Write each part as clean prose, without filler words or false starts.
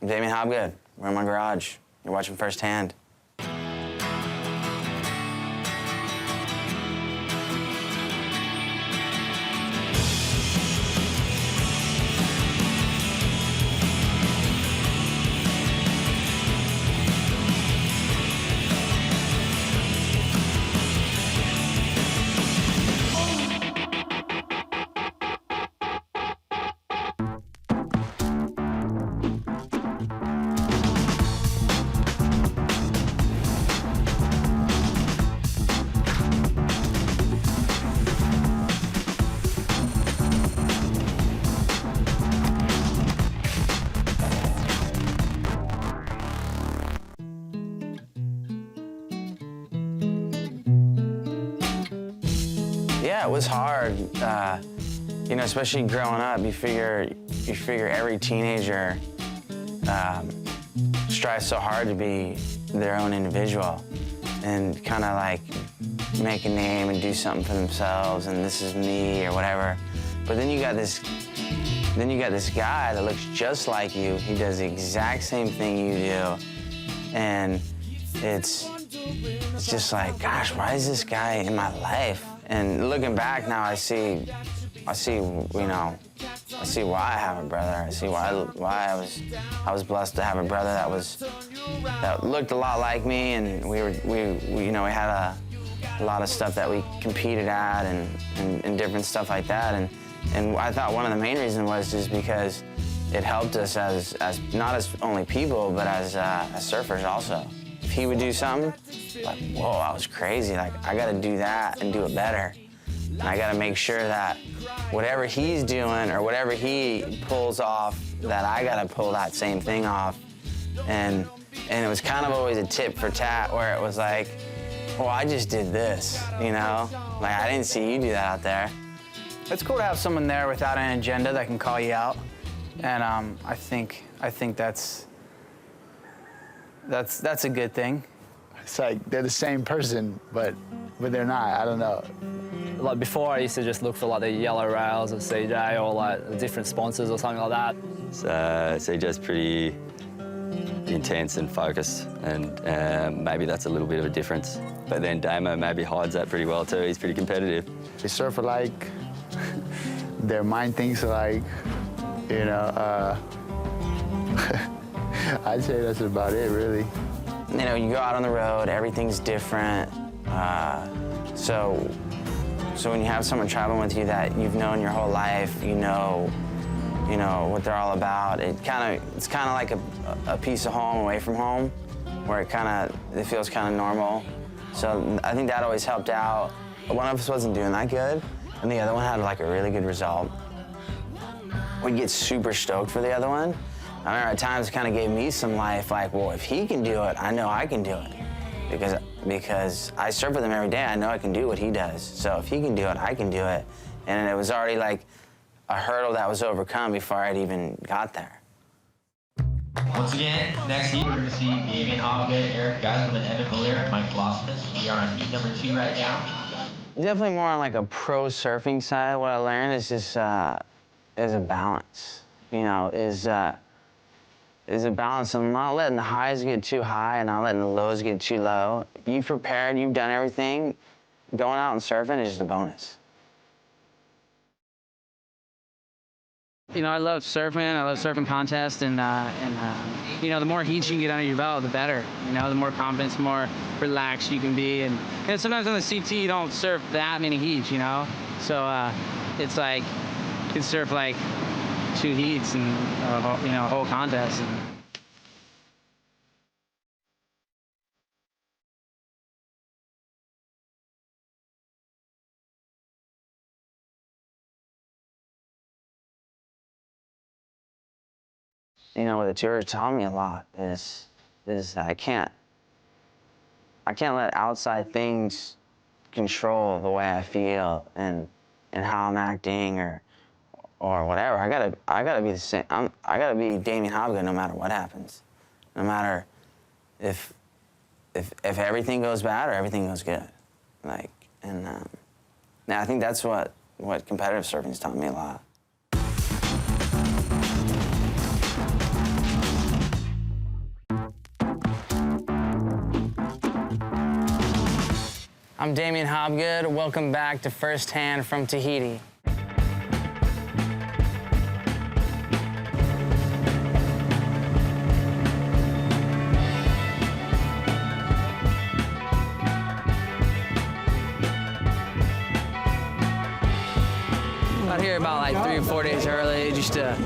Damien Hobgood. We're in my garage. You're watching firsthand. Yeah, it was hard. You know, especially growing up, you figure every teenager strives so hard to be their own individual and kind of like make a name and do something for themselves, and this is me or whatever. But then you got this guy that looks just like you. He does the exact same thing you do, and it's just like, gosh, why is this guy in my life? And looking back now, I see, you know, I see why I have a brother. I see why I was blessed to have a brother that looked a lot like me, and we you know, we had a lot of stuff that we competed at and different stuff like that. And I thought one of the main reasons was just because it helped us as not as only people, but as surfers also. If he would do something, like, whoa, that was crazy. Like, I gotta do that and do it better. And I gotta make sure that whatever he's doing or whatever he pulls off, that I gotta pull that same thing off. And it was kind of always a tit for tat where it was like, well, I just did this, you know? Like, I didn't see you do that out there. It's cool to have someone there without an agenda that can call you out. And I think that's a good thing. It's like they're the same person, but they're not. I don't know. Like before, I used to just look for like the yellow rails of CJ or like different sponsors or something like that. CJ's pretty intense and focused, and maybe that's a little bit of a difference. But then Damo maybe hides that pretty well too. He's pretty competitive. They surf alike. Their mind thinks alike. You know. I'd say that's about it, really. You know, you go out on the road, everything's different. So when you have someone traveling with you that you've known your whole life, you know what they're all about. It's kind of like a piece of home away from home, where it feels kind of normal. So I think that always helped out. But one of us wasn't doing that good, and the other one had like a really good result. We'd get super stoked for the other one. I remember at times it kind of gave me some life, like, well, if he can do it, I know I can do it. Because I surf with him every day, I know I can do what he does. So if he can do it, I can do it. And it was already like a hurdle that was overcome before I'd even got there. Once again, next heat, we're going to see Damien Hobgood, Eric Geisman, Evan Miller, and Mike Blossman. We are on heat number 2 right now. Definitely more on like a pro surfing side. What I learned is just is a balance. You know, is a balance of not letting the highs get too high and not letting the lows get too low. If you've prepared, you've done everything, going out and surfing is just a bonus. You know, I love surfing. I love surfing contests, and you know, the more heats you can get under your belt, the better. You know, the more confidence, the more relaxed you can be. And sometimes on the CT, you don't surf that many heats, you know? So it's like, you can surf like 2 heats and, you know, a whole contest. You know, what the tour taught me a lot is I can't let outside things control the way I feel and how I'm acting or whatever. I gotta be the same. I gotta be Damien Hobgood no matter what happens, no matter if everything goes bad or everything goes good. Like, and I think that's what competitive surfing's taught me a lot. I'm Damien Hobgood. Welcome back to First Hand from Tahiti. Got here about like 3 or 4 days early just to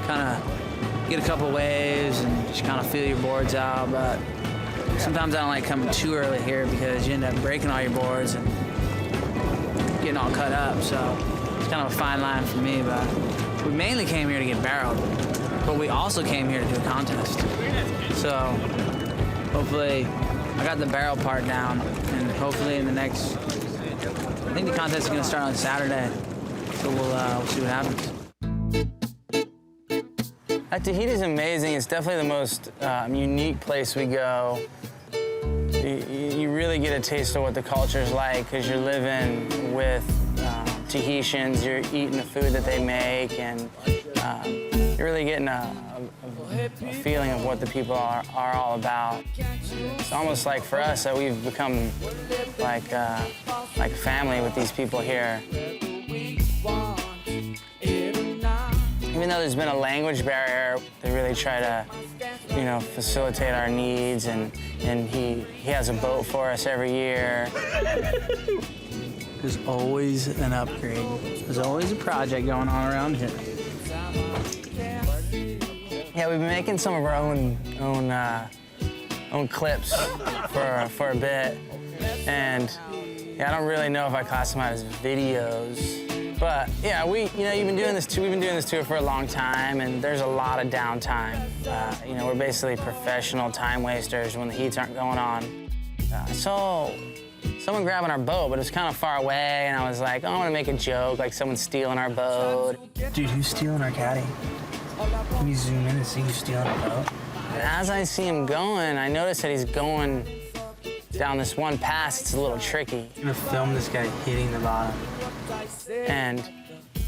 kind of get a couple waves and just kind of feel your boards out. But sometimes I don't like coming too early here because you end up breaking all your boards and getting all cut up. So it's kind of a fine line for me. But we mainly came here to get barreled, but we also came here to do a contest. So hopefully I got the barrel part down, and hopefully in the next, I think the contest is going to start on Saturday. So we'll see what happens. Tahiti's amazing. It's definitely the most unique place we go. You really get a taste of what the culture's like because you're living with Tahitians, you're eating the food that they make, and you're really getting a feeling of what the people are all about. It's almost like for us that we've become like a family with these people here. Even though there's been a language barrier, they really try to, facilitate our needs, and he has a boat for us every year. There's always an upgrade. There's always a project going on around here. Yeah, we've been making some of our own clips for a bit, and I don't really know if I classify it as videos. But yeah, we've been doing this tour for a long time, and there's a lot of downtime. We're basically professional time wasters when the heats aren't going on. I saw someone grabbing our boat, but it was kind of far away, and I was like, I want to make a joke, like someone's stealing our boat. Dude, who's stealing our caddy? Can you zoom in and see who's stealing our boat? And as I see him going, I notice that he's going down this one pass. It's a little tricky. I'm gonna film this guy hitting the bottom. And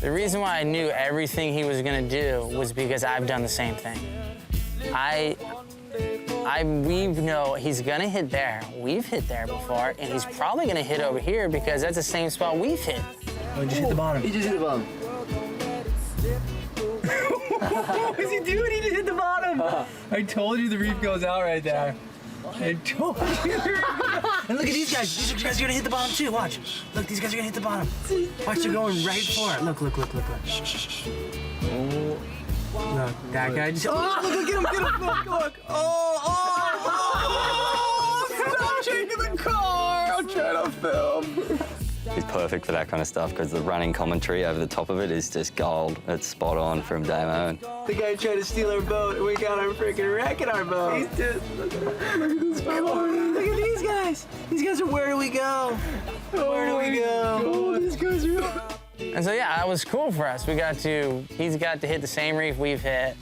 the reason why I knew everything he was gonna do was because I've done the same thing. We know he's gonna hit there. We've hit there before, and he's probably gonna hit over here because that's the same spot we've hit. Oh, he just hit the bottom. He just hit the bottom. What is he doing? He just hit the bottom. I told you the reef goes out right there. I told you. And look at these guys. These guys are gonna hit the bottom too. Watch. Look, these guys are gonna hit the bottom. Watch, they're going right for it. Look. Oh. Look, that guy just. Oh, look, get him. Look. Oh, stop shaking the car. I'm trying to film. He's perfect for that kind of stuff because the running commentary over the top of it is just gold. It's spot on from Damo. And The guy tried to steal our boat, and we got him freaking wrecking our boat. He's just, look at this boat. Look at these guys. These guys are, where do we go? Where do we go? Oh, these guys are... And so yeah, that was cool for us. He's got to hit the same reef we've hit,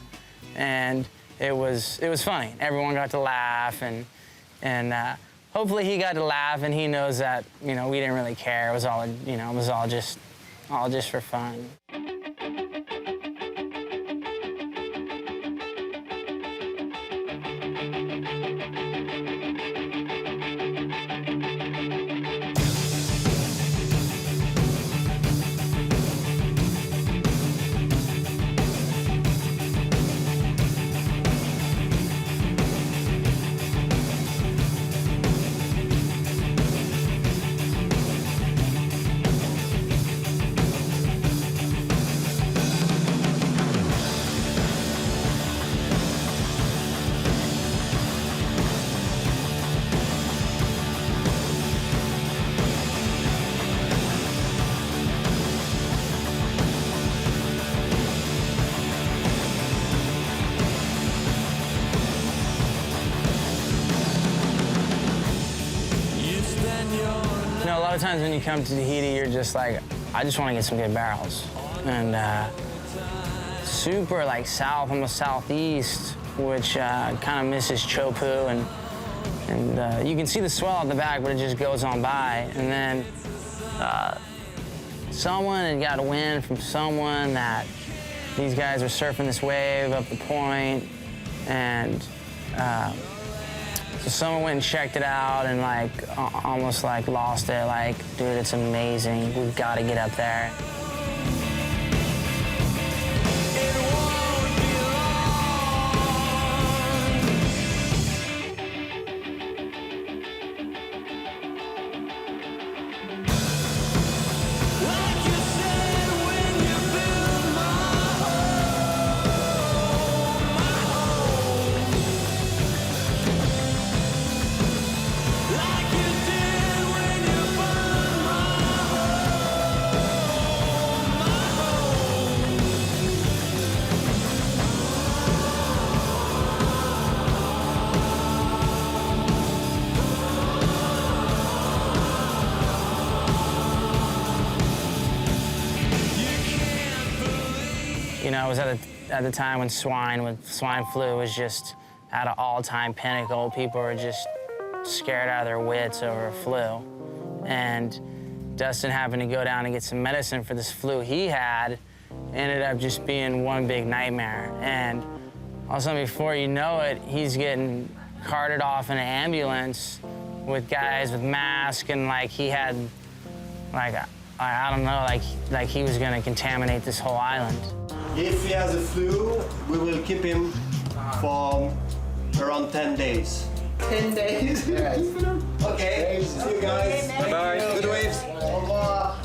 and it was funny. Everyone got to laugh, and hopefully he got to laugh, and he knows that we didn't really care. It was all just for fun. A lot of times when you come to Tahiti, you're just like, I just want to get some good barrels. And super south, almost southeast, which kind of misses Chopu, and you can see the swell at the back, but it just goes on by. And then someone had got a wind from someone that these guys were surfing this wave up the point, and So someone went and checked it out and like almost like lost it. Like, dude, it's amazing. We've got to get up there. You know, it was at the time when swine flu was just at an all-time pinnacle. People were just scared out of their wits over flu. And Dustin happened to go down and get some medicine for this flu he had. Ended up just being one big nightmare. And all of a sudden, before you know it, he's getting carted off in an ambulance with guys with masks, and like he had, like, I don't know, like he was gonna contaminate this whole island. If he has a flu, we will keep him for around 10 days. 10 days? Yes. Okay, see you guys. Bye. Good waves. Au revoir.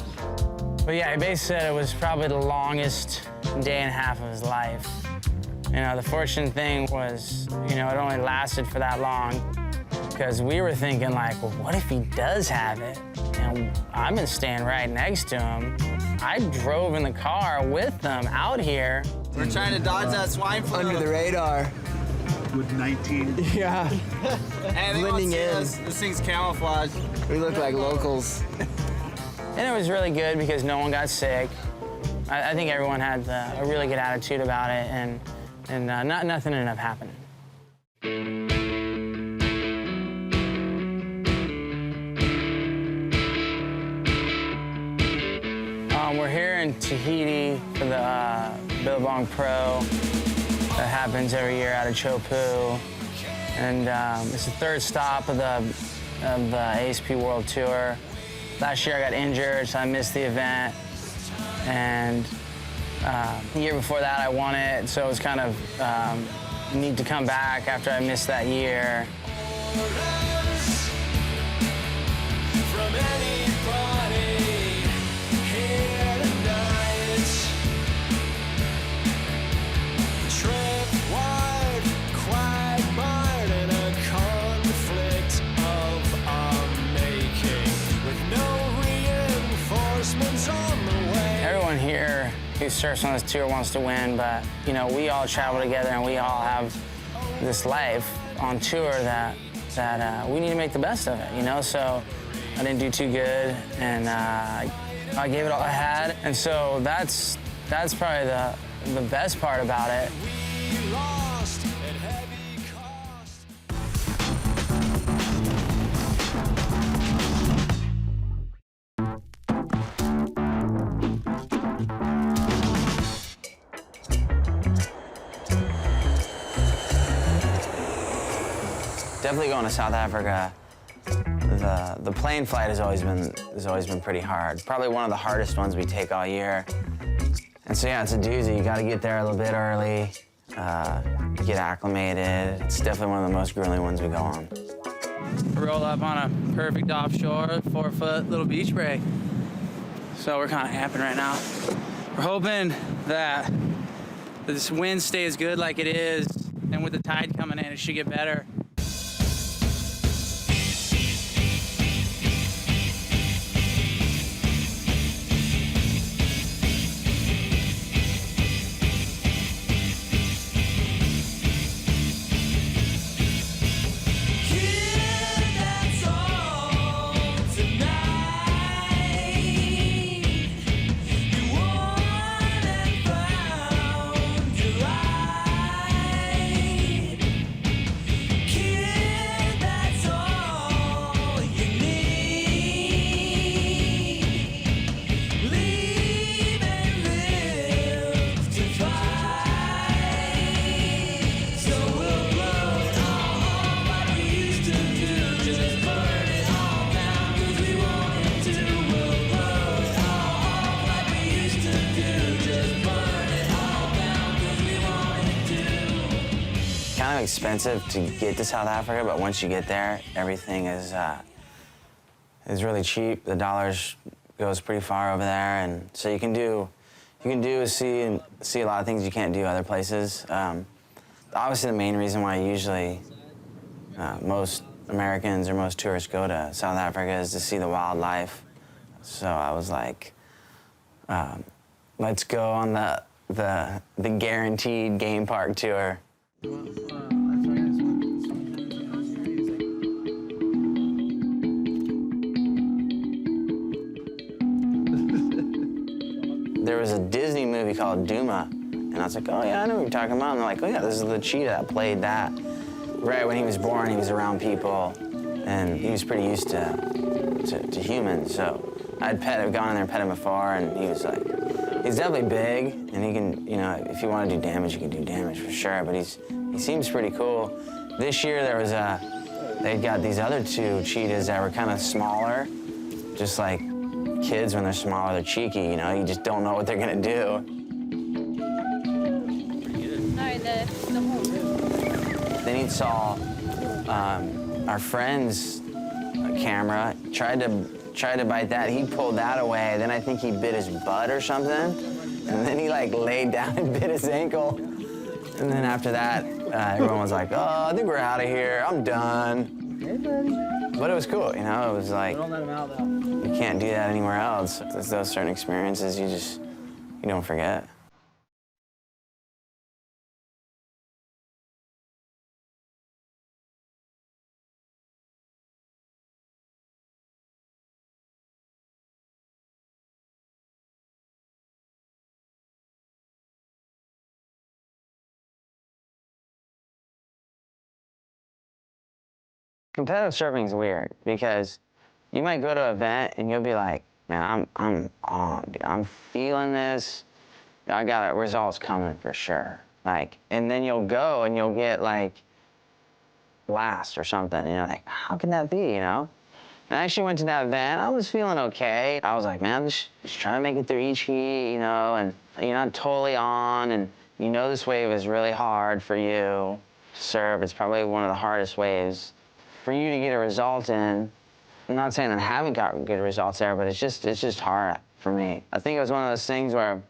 But yeah, he basically said it was probably the longest day and a half of his life. You know, the fortunate thing was, you know, it only lasted for that long because we were thinking like, well, what if he does have it? And I've been staying right next to him. I drove in the car with them out here. We're trying to dodge that swine flu. Under the radar. With 19. Yeah. And blending in. This thing's camouflage. We look like locals. And it was really good because no one got sick. I think everyone had a really good attitude about it, and nothing ended up happening. We're here in Tahiti for the Billabong Pro that happens every year out of Chopu. And it's the third stop of the ASP World Tour. Last year I got injured, so I missed the event. And the year before that I won it, so it was kind of neat to come back after I missed that year. Everyone here who surfs on this tour wants to win, but you know, we all travel together and we all have this life on tour that we need to make the best of it, you know? So I didn't do too good, and I gave it all I had, and so that's probably the best part about it. Definitely going to South Africa. The plane flight has always been pretty hard. Probably one of the hardest ones we take all year. And so yeah, it's a doozy. You got to get there a little bit early, get acclimated. It's definitely one of the most grueling ones we go on. Roll up on a perfect offshore 4-foot little beach break. So we're kind of amping right now. We're hoping that this wind stays good like it is, and with the tide coming in, it should get better. kind of expensive to get to South Africa, but once you get there, everything is really cheap. The dollars goes pretty far over there, and so you can see a lot of things you can't do other places. Obviously, the main reason why usually most Americans or most tourists go to South Africa is to see the wildlife. So I was like, let's go on the guaranteed game park tour. There was a Disney movie called Duma, and I was like, oh yeah, I know what you're talking about. And they're like, oh yeah, this is the cheetah that played that. Right when he was born, he was around people, and he was pretty used to humans. So I'd gone in there and pet him before, and he was like, he's definitely big, and he can, you know, if you want to do damage, you can do damage for sure. But he seems pretty cool. This year there was they'd got these other two cheetahs that were kind of smaller, just like kids when they're smaller, they're cheeky, you know, you just don't know what they're gonna do. No, the whole room. Then he saw our friend's camera, tried to bite that. He pulled that away. Then I think he bit his butt or something. And then he like laid down and bit his ankle. And then after that, everyone was like, oh, I think we're out of here. I'm done. Hey, buddy. But it was cool, you know? It was like, Don't let him out, though. you can't do that anywhere else. There's those certain experiences you don't forget. Competitive surfing is weird because you might go to an event and you'll be like, man, I'm on, dude. I'm feeling this. I got results coming for sure. Like, and then you'll go and you'll get like last or something. And you're like, how can that be, you know? And I actually went to that event. I was feeling okay. I was like, man, just trying to make it through each heat, you know, and you're not totally on, and you know this wave is really hard for you to surf. It's probably one of the hardest waves for you to get a result in. I'm not saying that I haven't got good results there, but it's just hard for me. I think it was one of those things where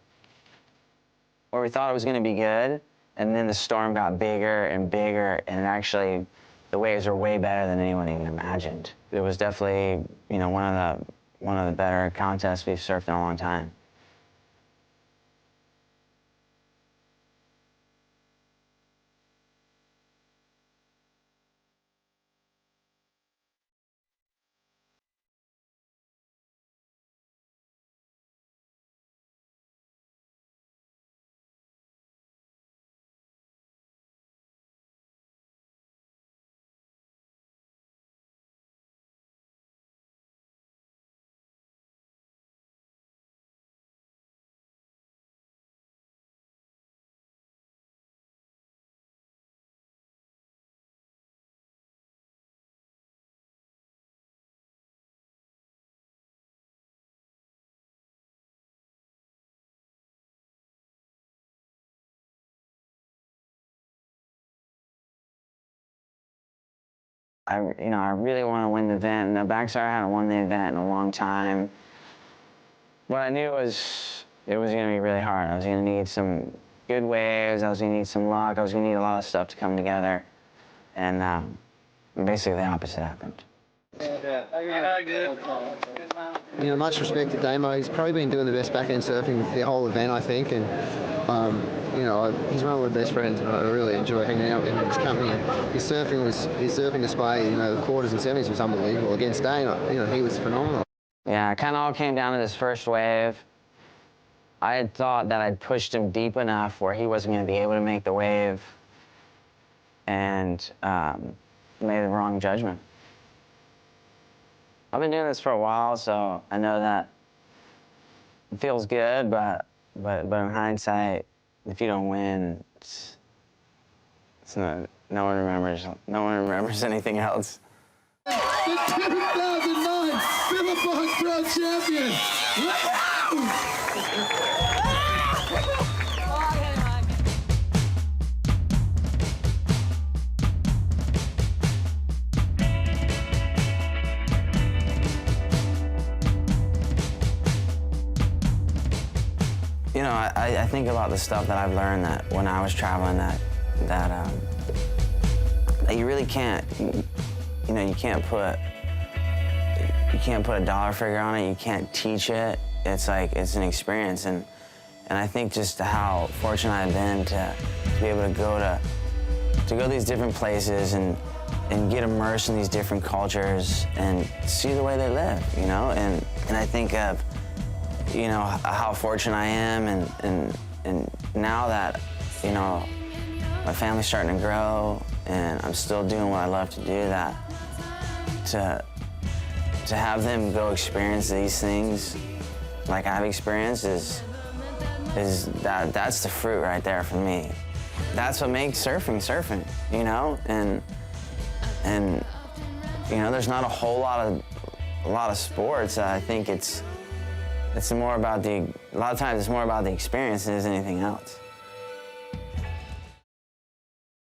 we thought it was going to be good, and then the storm got bigger and bigger, and actually the waves were way better than anyone even imagined. It was definitely, you know, one of the better contests we've surfed in a long time. I really want to win the event. And the backside, I hadn't won the event in a long time. What I knew was it was going to be really hard. I was going to need some good waves. I was going to need some luck. I was going to need a lot of stuff to come together. And basically the opposite happened. You know, much respect to Damo. He's probably been doing the best backhand surfing the whole event, I think, and you know, he's one of my best friends, and I really enjoy hanging out with him in his company. And his surfing display, you know, the quarters and semis was unbelievable. Against Dane, you know, he was phenomenal. Yeah, it kind of all came down to this first wave. I had thought that I'd pushed him deep enough where he wasn't going to be able to make the wave, and made the wrong judgment. I've been doing this for a while, so I know that it feels good, but in hindsight, if you don't win, it's not, no one remembers anything else. The 2009 Billabong Pro Champion. I think about the stuff that I've learned that when I was traveling that you really can't, you know, you can't put a dollar figure on it. You can't teach it. It's like, it's an experience. And I think just how fortunate I've been to be able to go to these different places and get immersed in these different cultures and see the way they live, you know? And I think of, you know, how fortunate I am and now that, you know, my family's starting to grow and I'm still doing what I love to do, that to have them go experience these things like I've experienced that's the fruit right there for me. That's what makes surfing, you know? And you know, there's not a lot of sports. I think it's more about a lot of times it's more about the experience than it is anything else.